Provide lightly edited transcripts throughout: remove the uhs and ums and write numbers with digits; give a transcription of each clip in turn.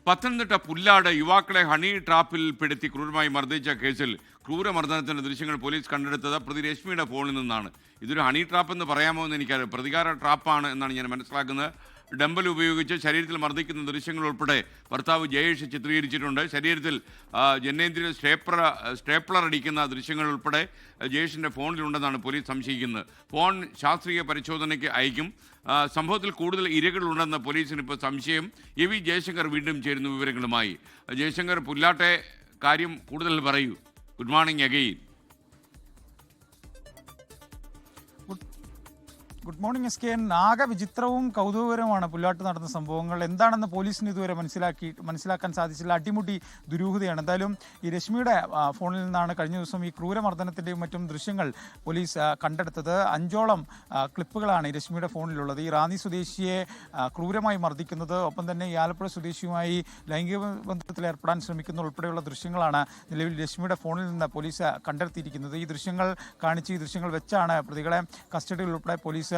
പത്തനംതിട്ട പുല്ലാട് യുവാക്കളെ ഹണി ട്രാപ്പിൽ പെടുത്തി ക്രൂരമായി മർദ്ദിച്ച കേസിൽ ക്രൂരമർദ്ദനത്തിന്റെ ദൃശ്യങ്ങൾ പോലീസ് കണ്ടെടുത്തത് പ്രതി രശ്മിയുടെ ഫോണിൽ നിന്നാണ്. ഇതൊരു ഹണി ട്രാപ്പ് എന്ന് പറയാമോ എന്ന് എനിക്കറിയാം. പ്രതികാര ട്രാപ്പാണ് എന്നാണ് ഞാൻ മനസ്സിലാക്കുന്നത്. ഡംബൽ ഉപയോഗിച്ച് ശരീരത്തിൽ മർദ്ദിക്കുന്ന ദൃശ്യങ്ങൾ ഉൾപ്പെടെ ഭർത്താവ് ജയേഷ് ചിത്രീകരിച്ചിട്ടുണ്ട്. ശരീരത്തിൽ ജനേന്ദ്രിയ സ്റ്റേപ്ലർ അടിക്കുന്ന ദൃശ്യങ്ങൾ ഉൾപ്പെടെ ജയേഷിൻ്റെ ഫോണിലുണ്ടെന്നാണ് പോലീസ് സംശയിക്കുന്നത്. ഫോൺ ശാസ്ത്രീയ പരിശോധനയ്ക്ക് അയക്കും. സംഭവത്തിൽ കൂടുതൽ ഇരകളുണ്ടെന്ന് പോലീസിന് ഇപ്പോൾ സംശയം. വി ജയശങ്കർ വീണ്ടും ചേരുന്നു വിവരങ്ങളുമായി. ജയശങ്കർ, പുല്ലാട്ടെ കാര്യം കൂടുതൽ പറയൂ. Good morning again. Good morning S K N. ആകെ വിചിത്രവും കൗതുകകരവുമാണ് പുല്ലാട്ട് നടന്ന സംഭവങ്ങൾ. എന്താണെന്ന് പോലീസിന് ഇതുവരെ മനസ്സിലാക്കാൻ സാധിച്ചില്ല. അടിമുടി ദുരൂഹതയാണ്. എന്തായാലും ഈ രശ്മിയുടെ ഫോണിൽ നിന്നാണ് കഴിഞ്ഞ ദിവസം ഈ ക്രൂരമർദ്ദനത്തിൻ്റെയും മറ്റും ദൃശ്യങ്ങൾ പോലീസ് കണ്ടെടുത്തത്. 5ഓളം ക്ലിപ്പുകളാണ് ഈ രശ്മിയുടെ ഫോണിലുള്ളത്. ഈ റാന്നി സ്വദേശിയെ ക്രൂരമായി മർദ്ദിക്കുന്നത്, ഒപ്പം തന്നെ ഈ ആലപ്പുഴ സ്വദേശിയുമായി ലൈംഗിക ബന്ധത്തിൽ ഏർപ്പെടാൻ ശ്രമിക്കുന്ന ഉൾപ്പെടെയുള്ള ദൃശ്യങ്ങളാണ് നിലവിൽ രശ്മിയുടെ ഫോണിൽ നിന്ന് പോലീസ് കണ്ടെടുത്തിയിരിക്കുന്നത്. ഈ ദൃശ്യങ്ങൾ കാണിച്ച് ഈ ദൃശ്യങ്ങൾ വെച്ചാണ് പ്രതികളെ കസ്റ്റഡിയിൽ ഉൾപ്പെടെ പോലീസ്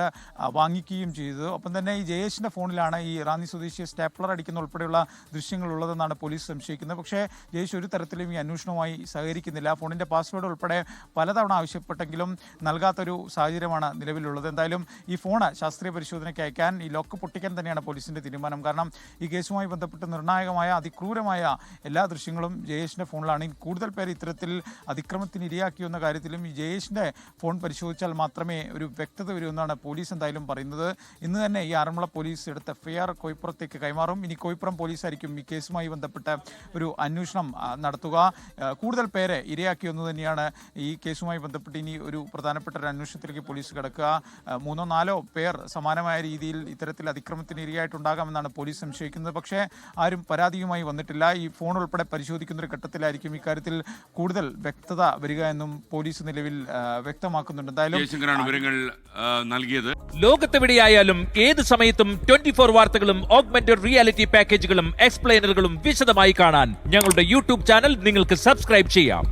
വാങ്ങിക്കുകയും ചെയ്തത്. ഒപ്പം തന്നെ ഈ ജയേഷിന്റെ ഫോണിലാണ് ഈ റാന്നി സ്വദേശിയെ സ്റ്റേപ്ലർ അടിക്കുന്ന ഉൾപ്പെടെയുള്ള ദൃശ്യങ്ങൾ ഉള്ളതെന്നാണ് പോലീസ് സംശയിക്കുന്നത്. പക്ഷേ ജയേഷ് ഒരു തരത്തിലും ഈ അന്വേഷണവുമായി സഹകരിക്കുന്നില്ല. ഫോണിന്റെ പാസ്വേഡ് ഉൾപ്പെടെ പലതവണ ആവശ്യപ്പെട്ടെങ്കിലും നൽകാത്തൊരു സാഹചര്യമാണ് നിലവിലുള്ളത്. എന്തായാലും ഈ ഫോണ് ശാസ്ത്രീയ പരിശോധനയ്ക്ക് അയക്കാൻ, ഈ ലോക്ക് പൊട്ടിക്കാൻ തന്നെയാണ് പോലീസിന്റെ തീരുമാനം. കാരണം ഈ കേസുമായി ബന്ധപ്പെട്ട് നിർണായകമായ അതിക്രൂരമായ എല്ലാ ദൃശ്യങ്ങളും ജയേഷിന്റെ ഫോണിലാണ്. കൂടുതൽ പേർ ഇത്തരത്തിൽ അതിക്രമത്തിന് ഇരയാക്കിയെന്ന കാര്യത്തിലും ഈ ജയേഷിന്റെ ഫോൺ പരിശോധിച്ചാൽ മാത്രമേ ഒരു വ്യക്തത വരുമെന്നാണ് പോലീസ് എന്തായാലും പറയുന്നത്. ഇന്ന് തന്നെ ഈ ആറന്മുള പോലീസ് എടുത്ത എഫ്ഐആർ കോയിപ്പുറത്തേക്ക് കൈമാറും. ഇനി കോയിപ്പുറം പോലീസായിരിക്കും ഈ കേസുമായി ബന്ധപ്പെട്ട് ഒരു അന്വേഷണം നടത്തുക. കൂടുതൽ പേരെ ഇരയാക്കിയെന്ന് തന്നെയാണ് ഈ കേസുമായി ബന്ധപ്പെട്ട് ഇനി ഒരു പ്രധാനപ്പെട്ട ഒരു അന്വേഷണത്തിലേക്ക് പോലീസ് കിടക്കുക. 3 or 4 പേർ സമാനമായ രീതിയിൽ ഇത്തരത്തിൽ അതിക്രമത്തിന് ഇരയായിട്ടുണ്ടാകാമെന്നാണ് പോലീസ് സംശയിക്കുന്നത്. പക്ഷേ ആരും പരാതിയുമായി വന്നിട്ടില്ല. ഈ ഫോൺ ഉൾപ്പെടെ പരിശോധിക്കുന്ന ഒരു ഘട്ടത്തിലായിരിക്കും ഇക്കാര്യത്തിൽ കൂടുതൽ വ്യക്തത വരിക എന്നും പോലീസ് നിലവിൽ വ്യക്തമാക്കുന്നുണ്ട്. എന്തായാലും ലോകത്തെവിടെയായാലും ഏത് സമയത്തും 24 വാർത്തകളും ഓഗ്മെന്റഡ് റിയാലിറ്റി പാക്കേജുകളും എക്സ്പ്ലെയിനറുകളും വിശദമായി കാണാൻ ഞങ്ങളുടെ യൂട്യൂബ് ചാനൽ നിങ്ങൾക്ക് സബ്സ്ക്രൈബ് ചെയ്യാം.